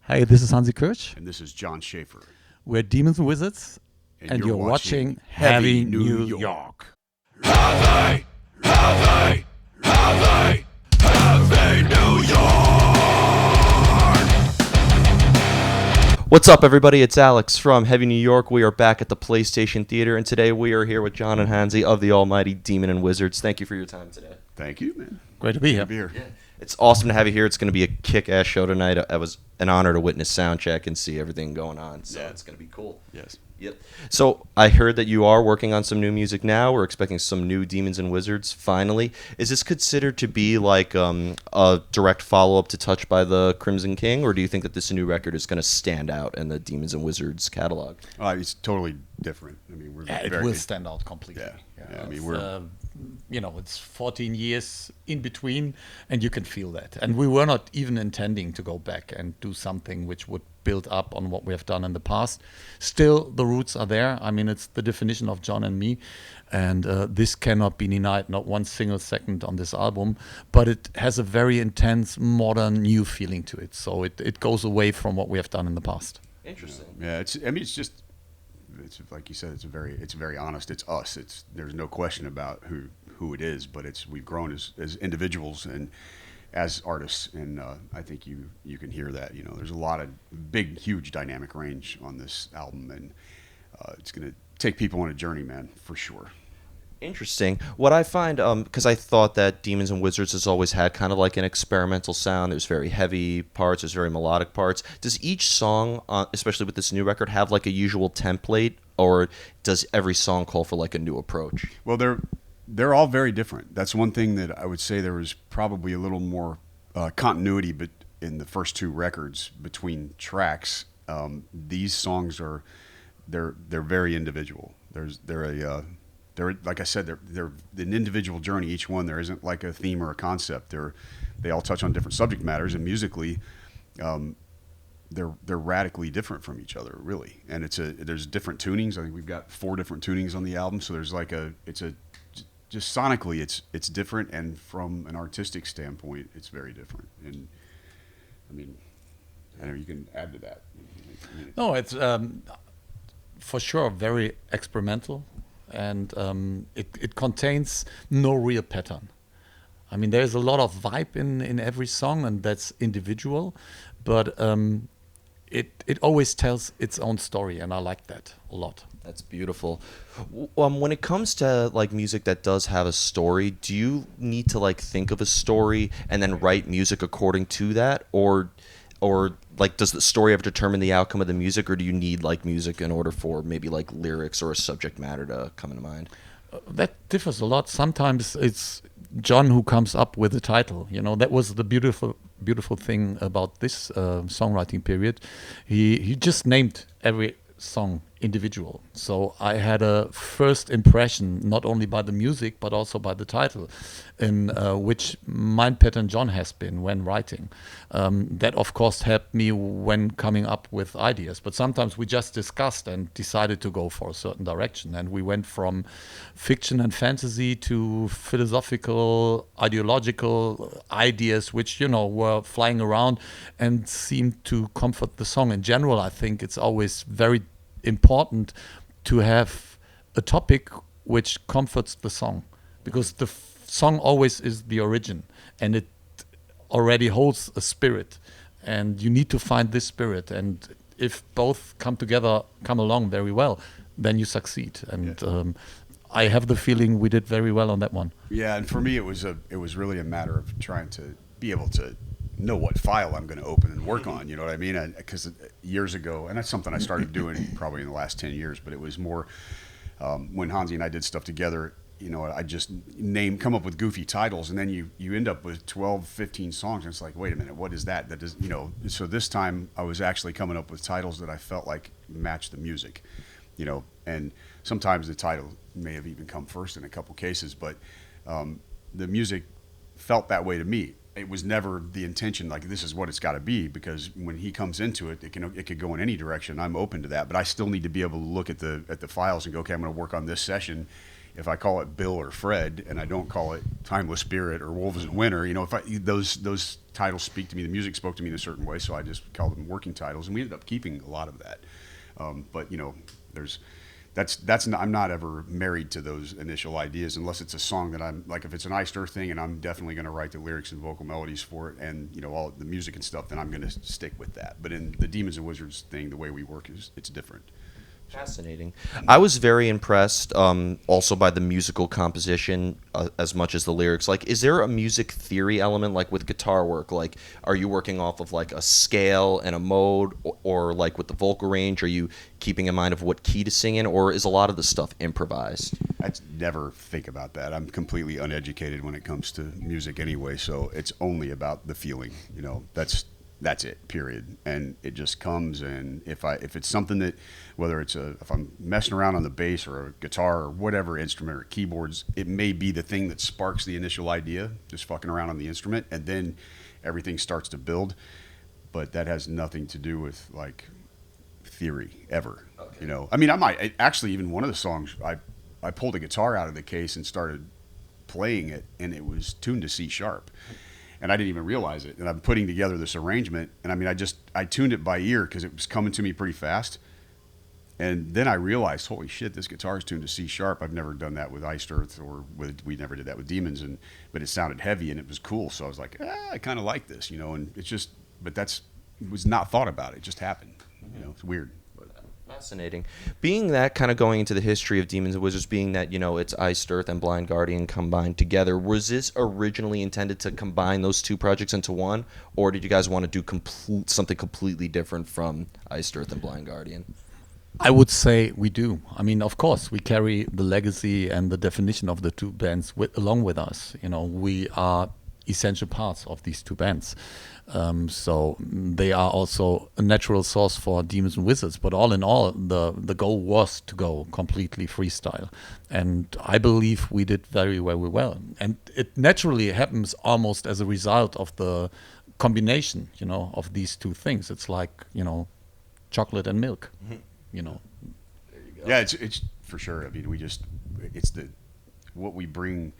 Hey, this is Hansi Kirsch. And this is John Schaefer. We're Demons and Wizards, and you're watching Heavy New York. Heavy, heavy, heavy, heavy New York! What's up, everybody? It's Alex from Heavy New York. We are back at the PlayStation Theater, and today we are here with John and Hansi of the almighty Demon and Wizards. Thank you for your time today. Thank you, man. Great to be here. Yeah. It's awesome to have you here. It's going to be a kick-ass show tonight. It was an honor to witness soundcheck and see everything going on, so It's going to be cool. Yes. Yep. So I heard that you are working on some new music now. We're expecting some new Demons and Wizards finally. Is this considered to be like a direct follow-up to Touched by the Crimson King, or do you think that this new record is going to stand out in the Demons and Wizards catalog? It's totally different. I mean, it will stand out completely. Yeah. I mean, it's 14 years in between, and you can feel that. And we were not even intending to go back and do something which would build up on what we have done in the past. Still, the roots are there. I mean, it's the definition of John and me, and this cannot be denied, not one single second on this album, but it has a very intense, modern, new feeling to it. So it goes away from what we have done in the past. Interesting. Yeah, it's like you said, it's very honest. It's us. There's no question about who it is, but we've grown as individuals and as artists, and I think you can hear that. You know, there's a lot of big, huge dynamic range on this album, and it's gonna take people on a journey, man, for sure. Interesting. What I find, because I thought that Demons and Wizards has always had kind of like an experimental sound. There's very heavy parts, there's very melodic parts. Does each song, especially with this new record, have like a usual template, or does every song call for like a new approach? Well, they're all very different. That's one thing that I would say there was probably a little more continuity, but in the first two records between tracks, these songs they're very individual. They're like I said, they're an individual journey. Each one, there isn't like a theme or a concept. They all touch on different subject matters, and musically, they're radically different from each other, really. And there's different tunings. I think we've got 4 different tunings on the album. So there's just sonically, it's different, and from an artistic standpoint, it's very different. And I mean, I know you can add to that. No, it's for sure very experimental. And it contains no real pattern. I mean, there's a lot of vibe in every song, and that's individual, but it always tells its own story, and I like that a lot. That's beautiful. When it comes to like music that does have a story, do you need to like think of a story and then write music according to that, or like does the story ever determine the outcome of the music, or do you need like music in order for maybe like lyrics or a subject matter to come into mind? That differs a lot. Sometimes it's John who comes up with the title. You know, that was the beautiful thing about this songwriting period. He just named every song individual. So I had a first impression, not only by the music, but also by the title, in which mind pattern John has been when writing. That, of course, helped me when coming up with ideas. But sometimes we just discussed and decided to go for a certain direction. And we went from fiction and fantasy to philosophical, ideological ideas, which, were flying around and seemed to comfort the song. In general, I think it's always very important to have a topic which comforts the song, because the song always is the origin, and it already holds a spirit, and you need to find this spirit, and if both come along very well, then you succeed. And I have the feeling we did very well on that one. Yeah, and for me it was really a matter of trying to be able to know what file I'm going to open and work on, you know what I mean? Because years ago, and that's something I started doing probably in the last 10 years, but it was more when Hansi and I did stuff together, I just come up with goofy titles, and then you end up with 12, 15 songs, and it's like, wait a minute, what is that? That does, so this time I was actually coming up with titles that I felt like matched the music, and sometimes the title may have even come first in a couple cases, but the music felt that way to me. It was never the intention, like this is what it's got to be, because when he comes into it, it could go in any direction. I'm open to that, but I still need to be able to look at the files and go, okay, I'm going to work on this session, if I call it Bill or Fred, and I don't call it Timeless Spirit or Wolves in Winter, if those titles speak to me, the music spoke to me in a certain way, so I just called them working titles, and we ended up keeping a lot of that. But I'm not ever married to those initial ideas unless it's a song that I'm like, if it's an Iced Earth thing and I'm definitely going to write the lyrics and vocal melodies for it and all the music and stuff, then I'm going to stick with that. But in the Demons and Wizards thing, the way we work it's different. Fascinating. I was very impressed also by the musical composition as much as the lyrics. Like, is there a music theory element, like with guitar work? Like, are you working off of like a scale and a mode, or like with the vocal range, are you keeping in mind of what key to sing in, or is a lot of the stuff improvised? I never think about that. I'm completely uneducated when it comes to music anyway, so it's only about the feeling. That's it, period. And it just comes, and if it's something that, whether if I'm messing around on the bass or a guitar or whatever instrument or keyboards, it may be the thing that sparks the initial idea, just fucking around on the instrument, and then everything starts to build. But that has nothing to do with like theory ever. Okay. I might actually, even one of the songs, I pulled a guitar out of the case and started playing it, and it was tuned to C sharp. And I didn't even realize it. And I'm putting together this arrangement. And I tuned it by ear because it was coming to me pretty fast. And then I realized, holy shit, this guitar is tuned to C sharp. I've never done that with Iced Earth, we never did that with Demons. But it sounded heavy and it was cool. So I was like, I kind of like this, and it's just, but it was not thought about. It just happened. It's weird. Fascinating. Being that, kind of going into the history of Demons and Wizards, being that, it's Iced Earth and Blind Guardian combined together, was this originally intended to combine those two projects into one, or did you guys want to do something completely different from Iced Earth and Blind Guardian? I would say we do. Of course, we carry the legacy and the definition of the two bands along with us. We are essential parts of these two bands. So they are also a natural source for Demons and Wizards. But all in all, the goal was to go completely freestyle. And I believe we did very, very well. And it naturally happens almost as a result of the combination, of these two things. It's like, chocolate and milk, There you go. Yeah, it's for sure. What we bring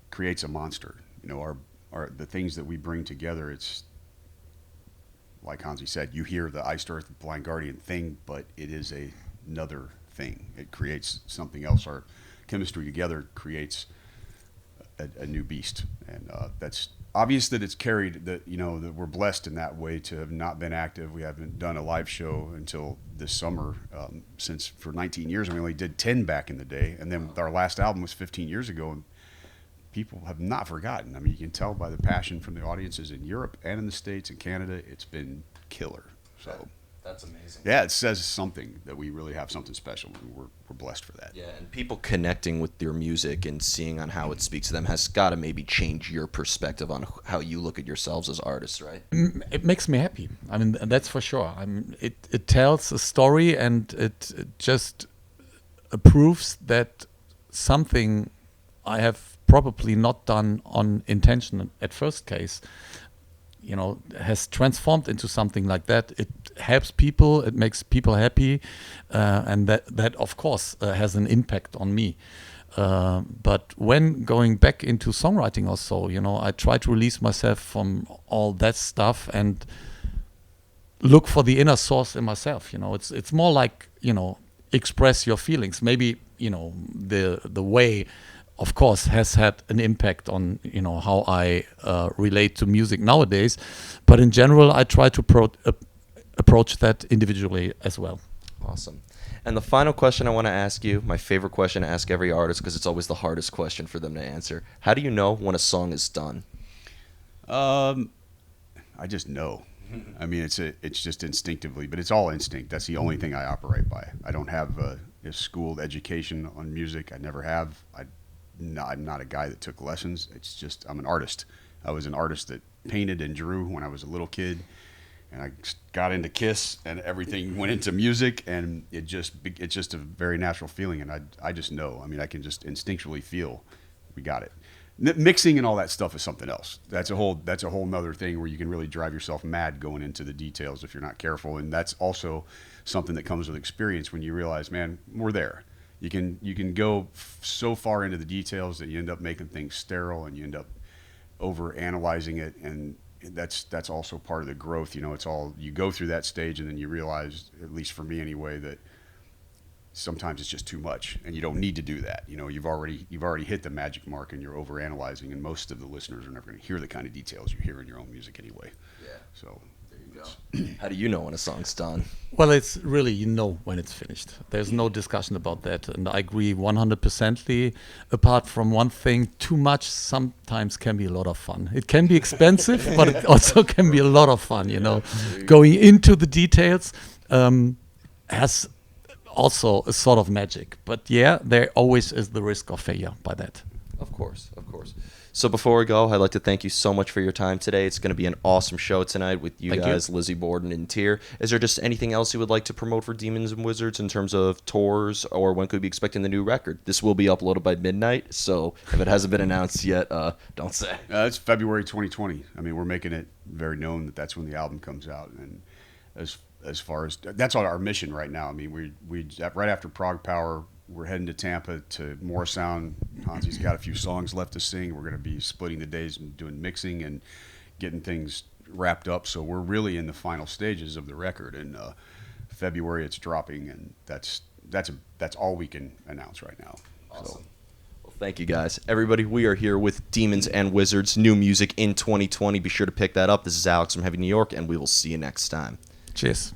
creates a monster. The things that we bring together, it's like Hansi said, you hear the Iced Earth Blind Guardian thing, but it is another thing. It creates something else. Our chemistry together creates a new beast, and that's obvious that it's carried. That we're blessed in that way to have not been active. We haven't done a live show until this summer since for 19 years, and we only did 10 back in the day. And then our last album was 15 years ago, and people have not forgotten. You can tell by the passion from the audiences in Europe and in the States and Canada. It's been killer. So that's amazing. Yeah, it says something that we really have something special. We're blessed for that. Yeah, and people connecting with your music and seeing on how it speaks to them has got to maybe change your perspective on how you look at yourselves as artists, right? It makes me happy. That's for sure. It tells a story, and it just proves that something I have probably not done on intention at first case, has transformed into something like that. It helps people, it makes people happy, and that of course has an impact on me. But when going back into songwriting also, I try to release myself from all that stuff and look for the inner source in myself. It's more like, express your feelings. Maybe, the way, of course, has had an impact on how I relate to music nowadays. But in general, I try to approach that individually as well. Awesome. And the final question I want to ask you, my favorite question to ask every artist, because it's always the hardest question for them to answer. How do you know when a song is done? I just know. It's just instinctively, but it's all instinct. That's the only thing I operate by. I don't have a schooled education on music. I never have. I'm not a guy that took lessons. It's just I'm an artist. I was an artist that painted and drew when I was a little kid, and I got into Kiss, and everything went into music, and it's just a very natural feeling, and I just know. I can just instinctually feel we got it. Mixing and all that stuff is something else. That's a whole nother thing where you can really drive yourself mad going into the details if you're not careful, and that's also something that comes with experience when you realize, man, we're there. you can go so far into the details that you end up making things sterile, and you end up over analyzing it, and that's also part of the growth. You know, it's all, you go through that stage, and then you realize, at least for me anyway, that sometimes it's just too much, and you don't need to do that. You know, you've already hit the magic mark, and you're over analyzing, and most of the listeners are never going to hear the kind of details you hear in your own music anyway. Yeah. So There you go. How do you know when a song's done? Well, it's really, you know when it's finished. There's no discussion about that. And I agree 100%. Apart from one thing, too much sometimes can be a lot of fun. It can be expensive, but it also can be a lot of fun, you know. Going into the details has also a sort of magic. But yeah, there always is the risk of failure by that. Of course, of course. So before we go, I'd like to thank you so much for your time today. It's going to be an awesome show tonight with you Thank guys, you. Lizzie Borden and Tyr. Is there just anything else you would like to promote for Demons and Wizards in terms of tours, or when could we be expecting the new record? This will be uploaded by midnight, so if it hasn't been announced yet, don't say. it's February 2020. I mean, we're making it very known that that's when the album comes out, and as far as that's our mission right now. I mean, we right after Prague Power, we're heading to Tampa to Morrisound. Hansi's got a few songs left to sing. We're going to be splitting the days and doing mixing and getting things wrapped up. So we're really in the final stages of the record. And February it's dropping, and that's all we can announce right now. Awesome. So. Well, thank you guys. Everybody, we are here with Demons and Wizards, new music in 2020. Be sure to pick that up. This is Alex from Heavy New York, and we will see you next time. Cheers.